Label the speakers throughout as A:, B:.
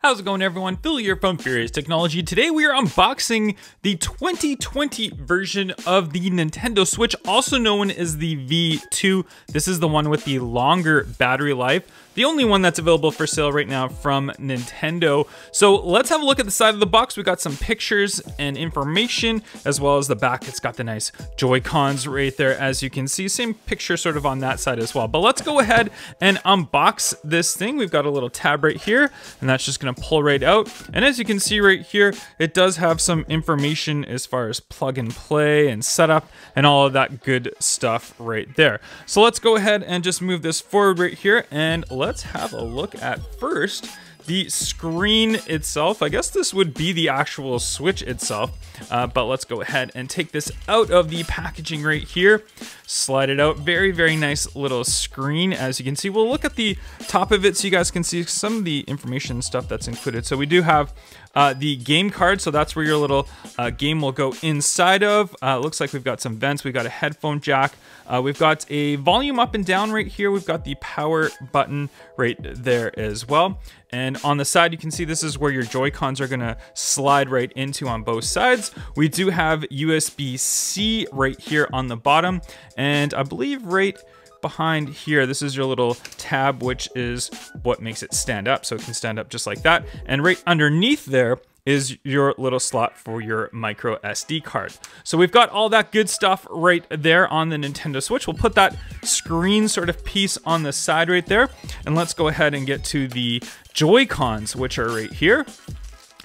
A: How's it going, everyone? Phil here from Furious Technology. Today we are unboxing the 2020 version of the Nintendo Switch, also known as the V2. This is the one with the longer battery life, the only one that's available for sale right now from Nintendo. So let's have a look at the side of the box. We got some pictures and information, as well as the back. It's got the nice Joy-Cons right there, as you can see. Same picture sort of on that side as well. But let's go ahead and unbox this thing. We've got a little tab right here, and that's just gonna pull right out. And as you can see right here, it does have some information as far as plug and play and setup and all of that good stuff right there. So let's go ahead and just move this forward right here, and let's have a look at first the screen itself. I guess this would be the actual Switch itself, but let's go ahead and take this out of the packaging right here, slide it out. Very, very nice little screen, as you can see. We'll look at the top of it so you guys can see some of the information stuff that's included. So we do have the game card, so that's where your little game will go inside of. Looks like we've got some vents, we've got a headphone jack, we've got a volume up and down right here, we've got the power button right there as well. And on the side, you can see this is where your Joy-Cons are gonna slide right into on both sides. We do have USB-C right here on the bottom, and I believe right behind here, this is your little tab, which is what makes it stand up, so it can stand up just like that. And right underneath there is your little slot for your micro SD card. So we've got all that good stuff right there on the Nintendo Switch. We'll put that screen sort of piece on the side right there, and let's go ahead and get to the Joy-Cons, which are right here.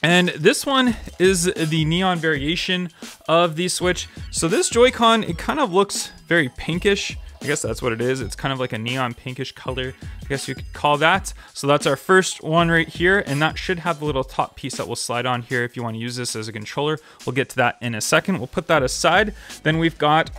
A: And this one is the neon variation of the Switch. So this Joy-Con, it kind of looks very pinkish. I guess that's what it is. It's kind of like a neon pinkish color, I guess you could call that. So that's our first one right here, and that should have the little top piece that will slide on here if you want to use this as a controller. We'll get to that in a second. We'll put that aside. Then we've got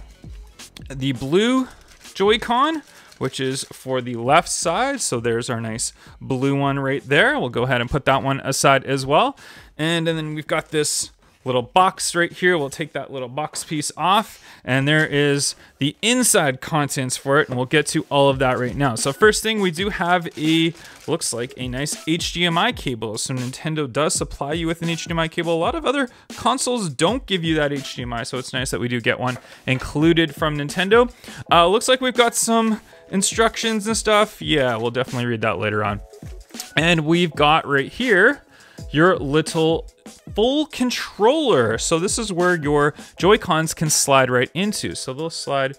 A: the blue Joy-Con, which is for the left side. So there's our nice blue one right there. We'll go ahead and put that one aside as well. And then we've got this little box right here. We'll take that little box piece off, and there is the inside contents for it, and we'll get to all of that right now. So first thing, we do have looks like a nice HDMI cable. So Nintendo does supply you with an HDMI cable. A lot of other consoles don't give you that HDMI, so it's nice that we do get one included from Nintendo. Looks like we've got some instructions and stuff. Yeah, we'll definitely read that later on. And we've got right here your little full controller. So this is where your Joy-Cons can slide right into. So they'll slide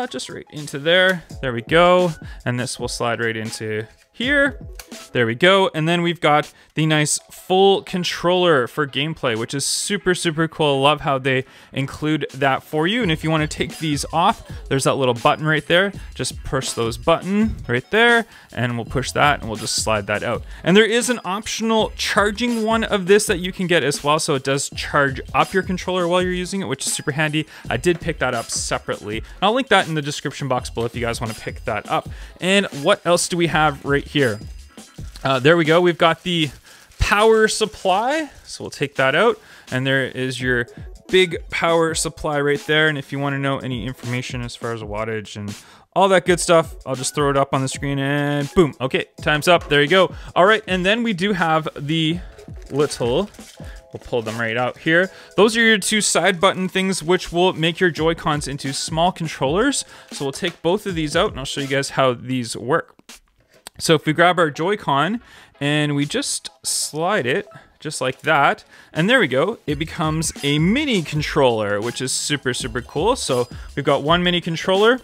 A: just right into there. There we go. And this will slide right into here. There we go. And then we've got the nice full controller for gameplay, which is super, super cool. Love how they include that for you. And if you want to take these off, there's that little button right there. Just push those button right there, and we'll push that, and we'll just slide that out. And there is an optional charging one of this that you can get as well. So it does charge up your controller while you're using it, which is super handy. I did pick that up separately. I'll link that in the description box below if you guys want to pick that up. And what else do we have right here? There we go. We've got the power supply. So we'll take that out, and there is your big power supply right there. And if you want to know any information as far as wattage and all that good stuff, I'll just throw it up on the screen, and boom. Okay, time's up. There you go. All right, and then we do have the little, we'll pull them right out here. Those are your two side button things, which will make your Joy-Cons into small controllers. So we'll take both of these out, and I'll show you guys how these work. So if we grab our Joy-Con and we just slide it just like that, and there we go, it becomes a mini controller, which is super, super cool. So we've got one mini controller,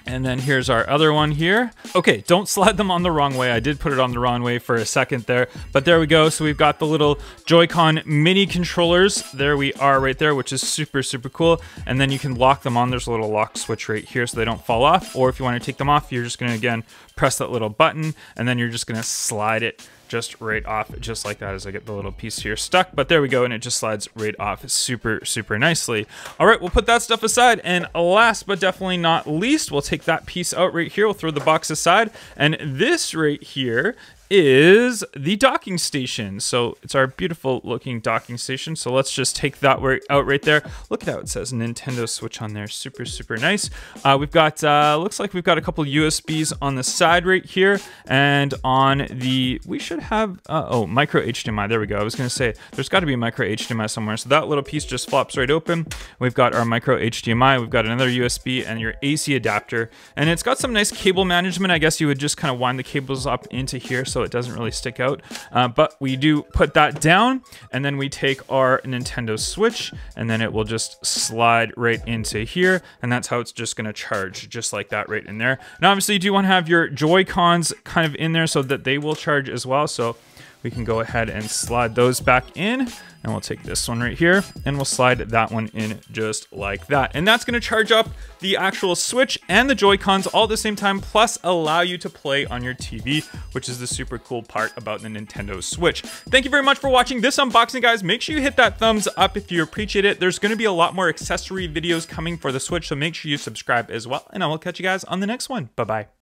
A: and then here's our other one here. Okay, don't slide them on the wrong way. I did put it on the wrong way for a second there, but there we go. So we've got the little Joy-Con mini controllers. There we are right there, which is super, super cool. And then you can lock them on. There's a little lock switch right here so they don't fall off. Or if you want to take them off, you're just gonna, again, press that little button, and then you're just gonna slide it just right off, just like that, as I get the little piece here stuck. But there we go, and it just slides right off super, super nicely. All right, we'll put that stuff aside, and last but definitely not least, we'll take that piece out right here. We'll throw the box aside, and this right here is the docking station. So it's our beautiful looking docking station. So let's just take that out right there. Look at how it says Nintendo Switch on there. Super, super nice. We've got, looks like we've got a couple USBs on the side right here. And on the, we should have, oh, micro HDMI. There we go. I was going to say there's got to be a micro HDMI somewhere. So that little piece just flops right open. We've got our micro HDMI. We've got another USB and your AC adapter. And it's got some nice cable management. I guess you would just kind of wind the cables up into here so it doesn't really stick out, but we do put that down, and then we take our Nintendo Switch, and then it will just slide right into here, and that's how it's just going to charge, just like that right in there. Now obviously you do want to have your Joy-Cons kind of in there so that they will charge as well, so we can go ahead and slide those back in, and we'll take this one right here and we'll slide that one in just like that. And that's going to charge up the actual Switch and the Joy-Cons all at the same time, plus allow you to play on your TV, which is the super cool part about the Nintendo Switch. Thank you very much for watching this unboxing, guys. Make sure you hit that thumbs up if you appreciate it. There's going to be a lot more accessory videos coming for the Switch, so make sure you subscribe as well, and I will catch you guys on the next one. Bye-bye.